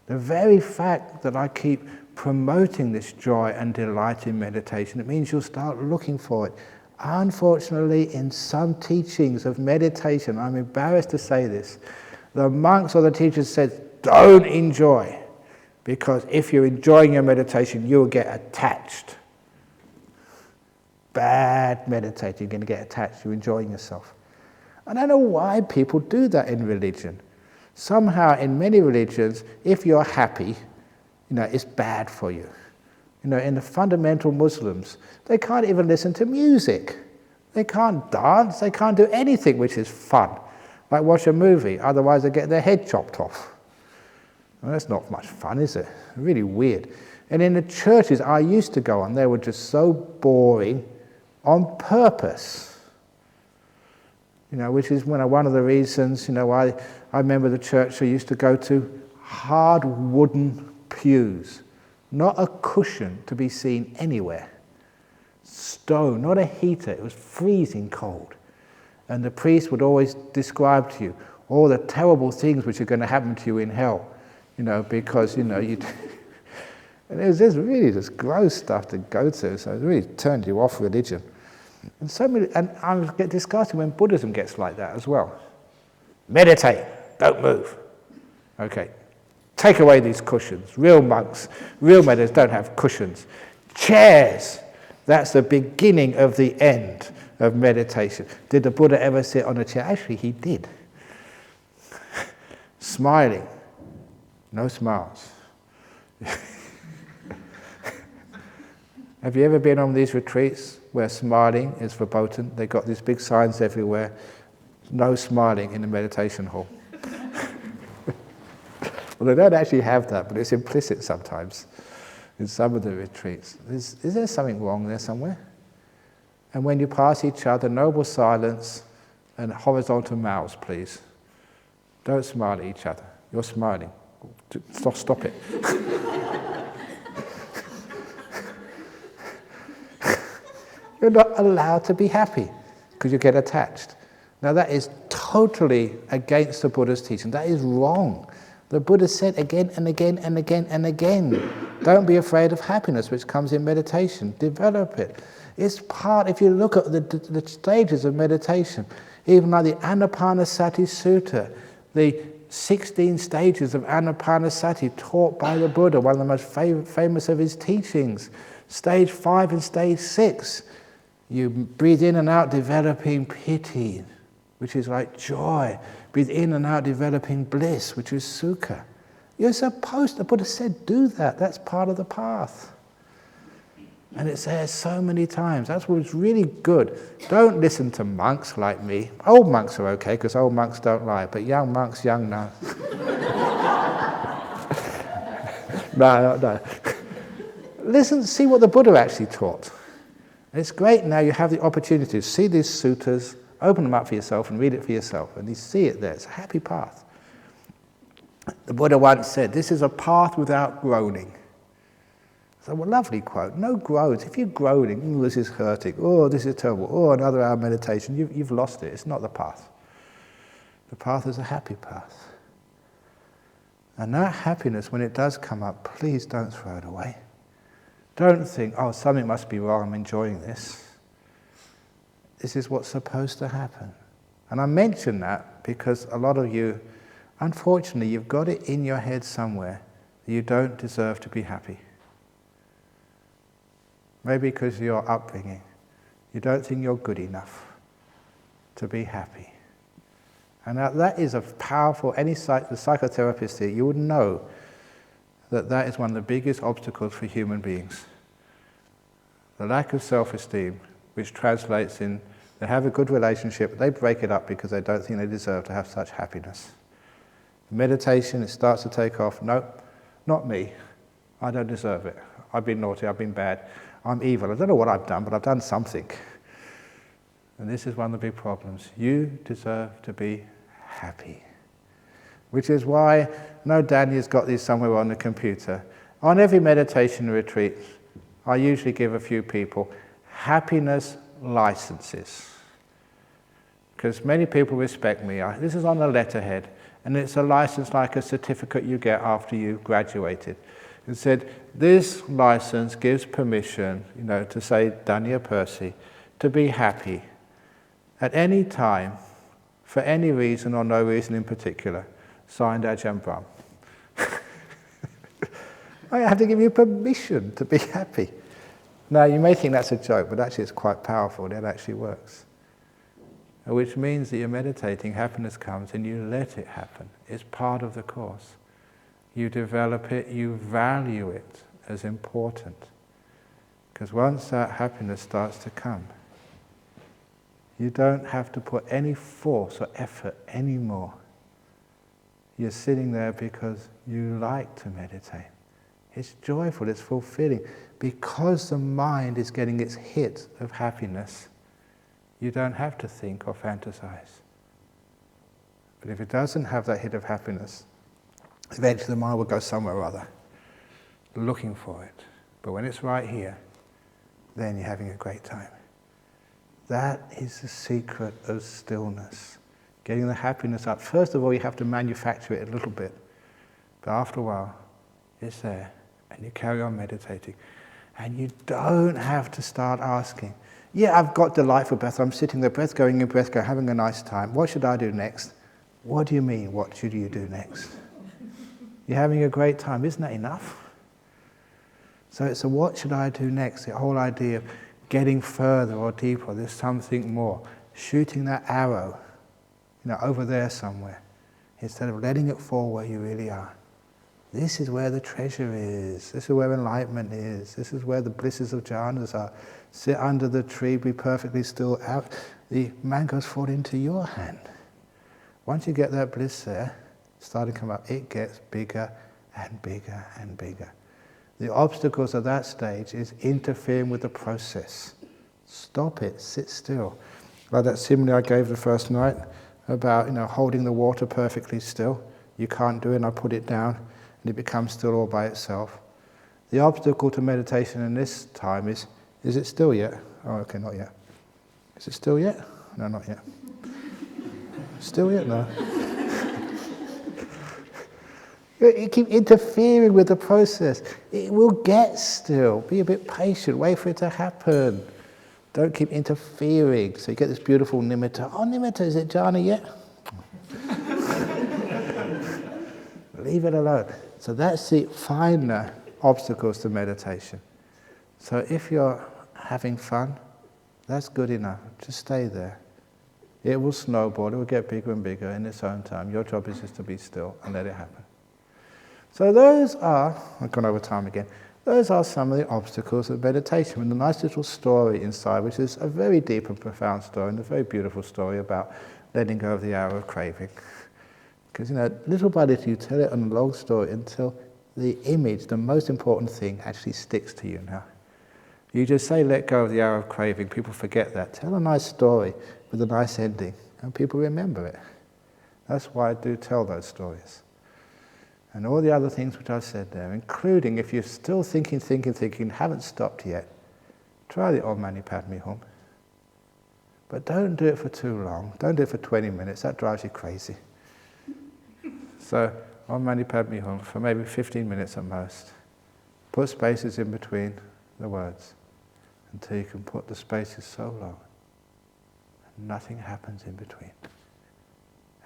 the very fact that I keep promoting this joy and delight in meditation, it means you'll start looking for it. Unfortunately, in some teachings of meditation, I'm embarrassed to say this, the monks or the teachers said, don't enjoy, because if you're enjoying your meditation, you'll get attached. Bad meditating, you're going to get attached, you're enjoying yourself. I don't know why people do that in religion. Somehow in many religions, if you're happy, it's bad for you. In the fundamental Muslims, they can't even listen to music. They can't dance, they can't do anything which is fun. Like watch a movie, otherwise they get their head chopped off. Well, that's not much fun, is it? Really weird. And in the churches I used to go on, they were just so boring on purpose. Which is one of the reasons, I remember the church I used to go to, hard wooden pews, not a cushion to be seen anywhere. Stone, not a heater, it was freezing cold. And the priest would always describe to you all the terrible things which are going to happen to you in hell, because, you and it was just really just gross stuff to go to, so it really turned you off religion. And I get disgusted when Buddhism gets like that as well. Meditate, don't move. Okay, take away these cushions. Real monks, real meditators don't have cushions. Chairs, that's the beginning of the end of meditation. Did the Buddha ever sit on a chair? Actually, he did. Smiling, no smiles. Have you ever been on these retreats where smiling is verboten? They've got these big signs everywhere. No smiling in the meditation hall. Well, they don't actually have that, but it's implicit sometimes in some of the retreats. Is there something wrong there somewhere? And when you pass each other, noble silence and horizontal mouths, please. Don't smile at each other. You're smiling. Stop it. You're not allowed to be happy because you get attached. Now that is totally against the Buddha's teaching. That is wrong. The Buddha said again and again and again and again, don't be afraid of happiness, which comes in meditation. Develop it. It's part, if you look at the stages of meditation, even like the Anapanasati Sutta, the 16 stages of Anapanasati taught by the Buddha, one of the most famous of his teachings. Stage 5 and stage 6, you breathe in and out developing piti, which is like joy. Breathe in and out developing bliss, which is sukha. You're supposed, the Buddha said, do that. That's part of the path. And it's there so many times. That's what's really good. Don't listen to monks like me. Old monks are okay, because old monks don't lie. But young monks, young no. No. Listen, see what the Buddha actually taught. And it's great now you have the opportunity to see these suttas, open them up for yourself and read it for yourself. And you see it there. It's a happy path. The Buddha once said, this is a path without groaning. So, well, lovely quote. No groans. If you're groaning, this is hurting, this is terrible, another hour meditation, you've lost it. It's not the path. The path is a happy path. And that happiness, when it does come up, please don't throw it away. Don't think, something must be wrong, I'm enjoying this. This is what's supposed to happen. And I mention that because a lot of you, unfortunately, you've got it in your head somewhere that you don't deserve to be happy. Maybe because of your upbringing. You don't think you're good enough to be happy. And that is a powerful, the psychotherapist here, you would know that is one of the biggest obstacles for human beings. The lack of self-esteem, which translates in, they have a good relationship, but they break it up because they don't think they deserve to have such happiness. Meditation, it starts to take off. No, not me. I don't deserve it. I've been naughty, I've been bad. I'm evil. I don't know what I've done, but I've done something. And this is one of the big problems. You deserve to be happy. Which is why, Danny's got these somewhere on the computer. On every meditation retreat, I usually give a few people happiness licenses. Because many people respect me. This is on a letterhead, and it's a license like a certificate you get after you graduated. It said, this license gives permission, to say, Dania Percy, to be happy at any time, for any reason or no reason in particular. Signed, Ajahn Brahm. I have to give you permission to be happy. Now, you may think that's a joke, but actually it's quite powerful. That actually works. Which means that you're meditating, happiness comes, and you let it happen. It's part of the course. You develop it, you value it as important. Because once that happiness starts to come, you don't have to put any force or effort anymore. You're sitting there because you like to meditate. It's joyful, it's fulfilling. Because the mind is getting its hit of happiness, you don't have to think or fantasize. But if it doesn't have that hit of happiness, eventually the mind will go somewhere or other, looking for it. But when it's right here, then you're having a great time. That is the secret of stillness. Getting the happiness up. First of all, you have to manufacture it a little bit. But after a while, it's there. And you carry on meditating. And you don't have to start asking, I've got delightful breath. I'm sitting there, breath going in, breath going, having a nice time. What should I do next? What do you mean, what should you do next? You're having a great time. Isn't that enough? So it's a what should I do next? The whole idea of getting further or deeper. There's something more. Shooting that arrow, over there somewhere, instead of letting it fall where you really are. This is where the treasure is. This is where enlightenment is. This is where the blisses of jhanas are. Sit under the tree, be perfectly still. Out, the mangoes fall into your hand. Once you get that bliss there, starting to come up, it gets bigger and bigger and bigger. The obstacles at that stage is interfering with the process. Stop it, sit still. Like that simile I gave the first night about holding the water perfectly still. You can't do it, and I put it down, and it becomes still all by itself. The obstacle to meditation in this time is Is it still yet? Oh, okay, not yet. Is it still yet? No, not yet. Still yet? No. You keep interfering with the process. It will get still. Be a bit patient. Wait for it to happen. Don't keep interfering. So you get this beautiful nimitta. Oh, nimitta, is it jhana yet? Leave it alone. So that's the finer obstacles to meditation. So if you're having fun, that's good enough. Just stay there. It will snowball. It will get bigger and bigger in its own time. Your job is just to be still and let it happen. So those are, I've gone over time again, those are some of the obstacles of meditation. And a nice little story inside, which is a very deep and profound story, and a very beautiful story about letting go of the hour of craving. Because, little by little you tell it on a long story until the image, the most important thing, actually sticks to you now. You just say, let go of the hour of craving, people forget that. Tell a nice story with a nice ending, and people remember it. That's why I do tell those stories. And all the other things which I've said there, including if you're still thinking, haven't stopped yet, try the Om Mani Padme Hum. But don't do it for too long. Don't do it for 20 minutes. That drives you crazy. So, Om Mani Padme Hum for maybe 15 minutes at most. Put spaces in between the words until you can put the spaces so long and nothing happens in between.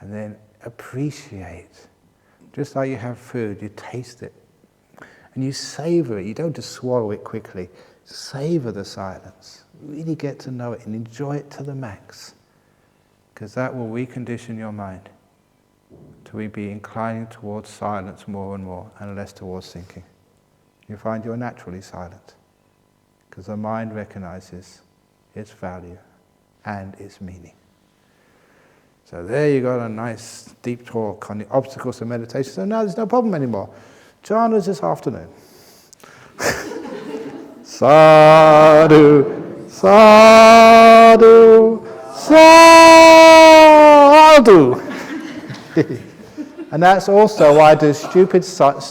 And then appreciate. Just like you have food, you taste it. And you savor it. You don't just swallow it quickly. Savor the silence. Really get to know it and enjoy it to the max. Because that will recondition your mind to be inclining towards silence more and more and less towards thinking. You find you're naturally silent. Because the mind recognizes its value and its meaning. So there you got a nice deep talk on the obstacles of meditation. So now there's no problem anymore. Jhana's this afternoon. Sadhu, sadhu, sadhu. And that's also why I do stupid